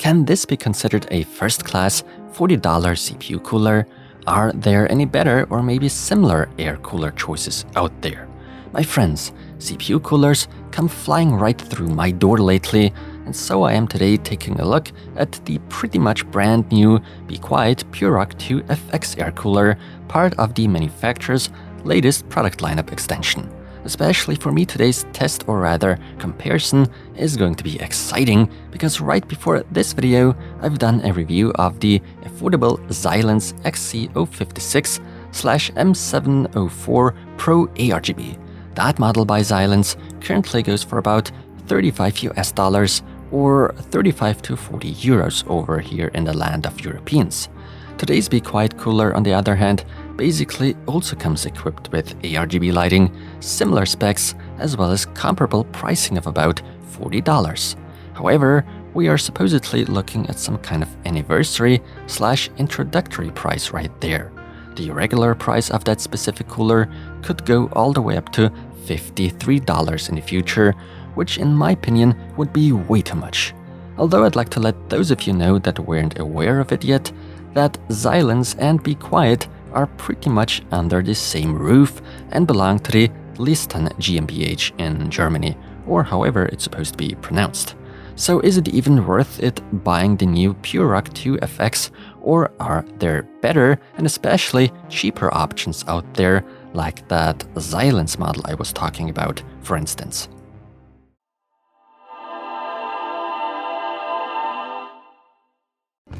Can this be considered a first-class $40 CPU cooler? Are there any better or maybe similar air cooler choices out there? My friends, CPU coolers come flying right through my door lately, and so I am today taking a look at the pretty much brand new Be Quiet PureRock 2 FX air cooler, part of the manufacturer's latest product lineup extension. Especially for me, today's test, or rather comparison, is going to be exciting because right before this video I've done a review of the affordable Xilinx XC056/M704 Pro ARGB. That model by Xilinx currently goes for about $35 or 35 to 40 euros over here in the land of Europeans. Today's Be Quiet cooler, on the other hand, basically also comes equipped with ARGB lighting, similar specs, as well as comparable pricing of about $40. However, we are supposedly looking at some kind of anniversary/introductory price right there. The regular price of that specific cooler could go all the way up to $53 in the future, which in my opinion would be way too much. Although I'd like to let those of you know that weren't aware of it yet, that Xilinx and Be Quiet are pretty much under the same roof and belong to the Liestan GmbH in Germany, or however it's supposed to be pronounced. So is it even worth it buying the new PureRock 2 FX, or are there better and especially cheaper options out there, like that Xilinx model I was talking about, for instance?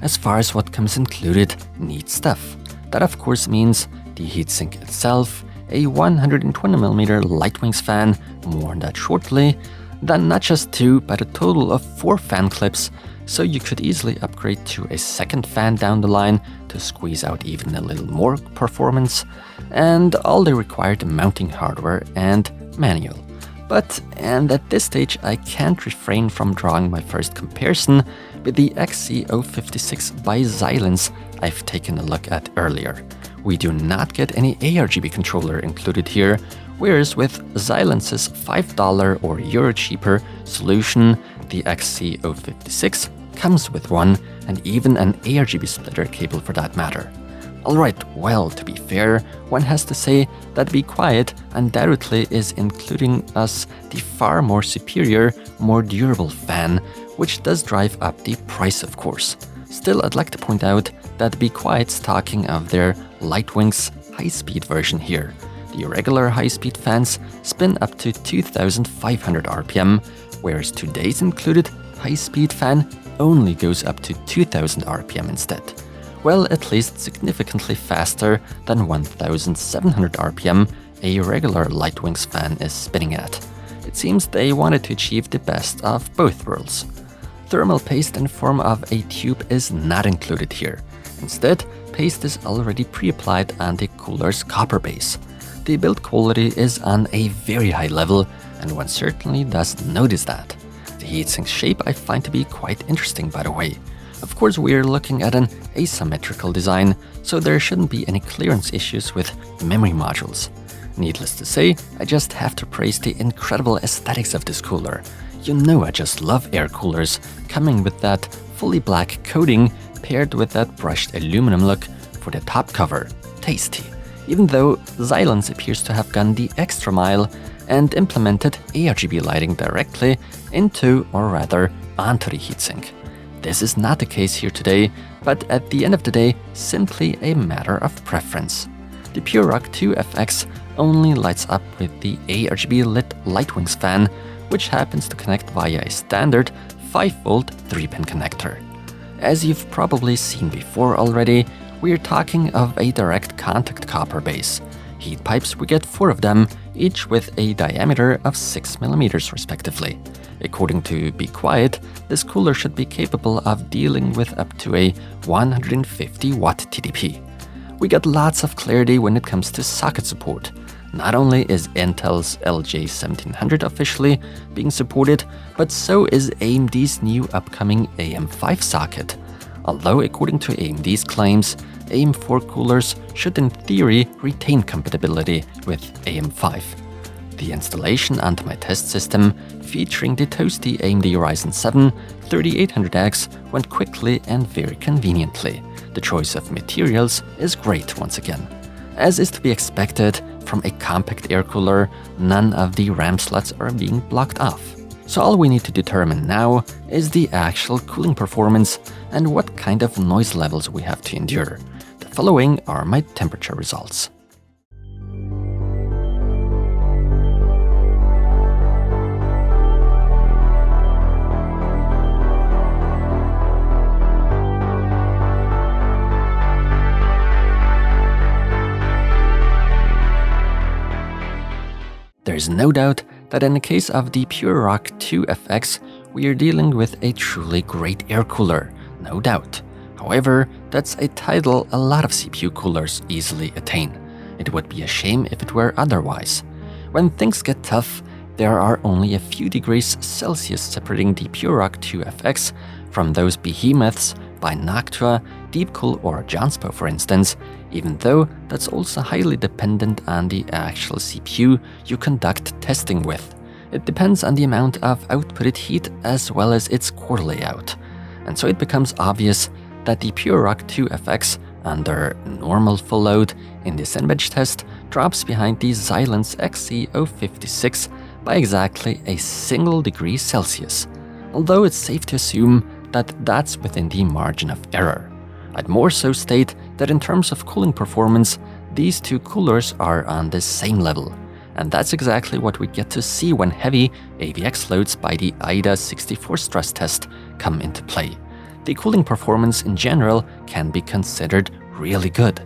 As far as what comes included, neat stuff. That of course means the heatsink itself, a 120mm Lightwings fan, more on that shortly, then not just 2 but a total of 4 fan clips, so you could easily upgrade to a second fan down the line to squeeze out even a little more performance, and all the required mounting hardware and manual. But, and at this stage I can't refrain from drawing my first comparison with the XC056 by Xilinx I've taken a look at earlier. We do not get any ARGB controller included here, whereas with Xilinx's $5 or euro cheaper solution, the XC056 comes with one, and even an ARGB splitter cable for that matter. Alright, well, to be fair, one has to say that Be Quiet undoubtedly is including us the far more superior, more durable fan, which does drive up the price of course. Still, I'd like to point out that Be Quiet's talking of their Lightwings high-speed version here. The regular high-speed fans spin up to 2500 RPM, whereas today's included high-speed fan only goes up to 2000 RPM instead. Well, at least significantly faster than 1700 RPM a regular Lightwings fan is spinning at. It seems they wanted to achieve the best of both worlds. Thermal paste in form of a tube is not included here. Instead, paste is already pre-applied on the cooler's copper base. The build quality is on a very high level, and one certainly does notice that. The heatsink shape I find to be quite interesting, by the way. Of course, we're looking at an asymmetrical design, so there shouldn't be any clearance issues with memory modules. Needless to say, I just have to praise the incredible aesthetics of this cooler. You know I just love air coolers, coming with that fully black coating paired with that brushed aluminum look for the top cover. Tasty. Even though Xilinx appears to have gone the extra mile and implemented ARGB lighting directly into, or rather, onto the heatsink. This is not the case here today, but at the end of the day, simply a matter of preference. The PureRock 2 FX only lights up with the ARGB lit Lightwings fan, which happens to connect via a standard 5V 3-pin connector. As you've probably seen before already, we're talking of a direct contact copper base. Heat pipes, we get 4 of them, each with a diameter of 6mm respectively. According to Be Quiet, this cooler should be capable of dealing with up to a 150 watt TDP. We got lots of clarity when it comes to socket support. Not only is Intel's LJ1700 officially being supported, but so is AMD's new upcoming AM5 socket. Although according to AMD's claims, AM4 coolers should in theory retain compatibility with AM5. The installation onto my test system featuring the toasty AMD Ryzen 7 3800X went quickly and very conveniently. The choice of materials is great once again. As is to be expected from a compact air cooler, none of the RAM slots are being blocked off. So all we need to determine now is the actual cooling performance and what kind of noise levels we have to endure. The following are my temperature results. There's no doubt that in the case of the PureRock 2FX, we are dealing with a truly great air cooler, no doubt. However, that's a title a lot of CPU coolers easily attain. It would be a shame if it were otherwise. When things get tough, there are only a few degrees Celsius separating the PureRock 2FX from those behemoths by Noctua, Deepcool or Janspo for instance, even though that's also highly dependent on the actual CPU you conduct testing with. It depends on the amount of outputted heat as well as its core layout. And so it becomes obvious that the PureRock 2FX under normal full load in the Zenbench test drops behind the Xilinx XC056 by exactly a single degree Celsius, although it's safe to assume that that's within the margin of error. I'd more so state that in terms of cooling performance, these two coolers are on the same level, and that's exactly what we get to see when heavy AVX loads by the IDA 64 stress test come into play. The cooling performance in general can be considered really good.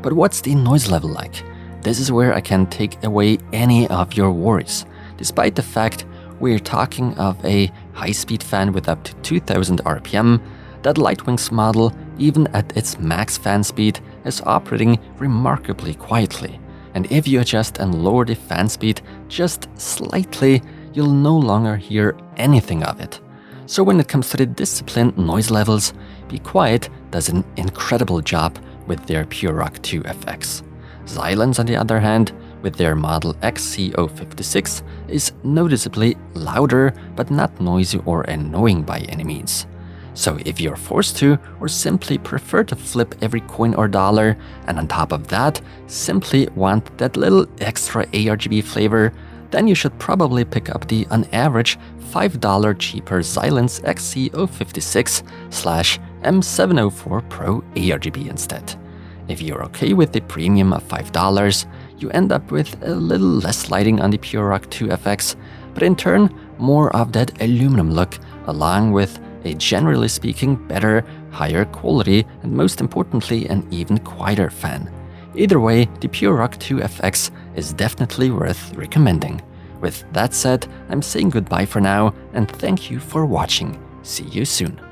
But what's the noise level like? This is where I can take away any of your worries. Despite the fact we're talking of a high-speed fan with up to 2000 RPM, that Lightwings model, even at its max fan speed, is operating remarkably quietly. And if you adjust and lower the fan speed just slightly, you'll no longer hear anything of it. So when it comes to the disciplined noise levels, Be Quiet does an incredible job with their PureRock 2FX. Xilinx, on the other hand, with their model XC056, is noticeably louder but not noisy or annoying by any means. So if you're forced to, or simply prefer to flip every coin or dollar, and on top of that, simply want that little extra ARGB flavor, then you should probably pick up the, on average, $5 cheaper Xilinx XC056/M704 Pro ARGB instead. If you're okay with the premium of $5, you end up with a little less lighting on the PureRock 2FX, but in turn, more of that aluminum look, along with a generally speaking better, higher quality, and most importantly, an even quieter fan. Either way, the PureRock 2FX is definitely worth recommending. With that said, I'm saying goodbye for now, and thank you for watching. See you soon.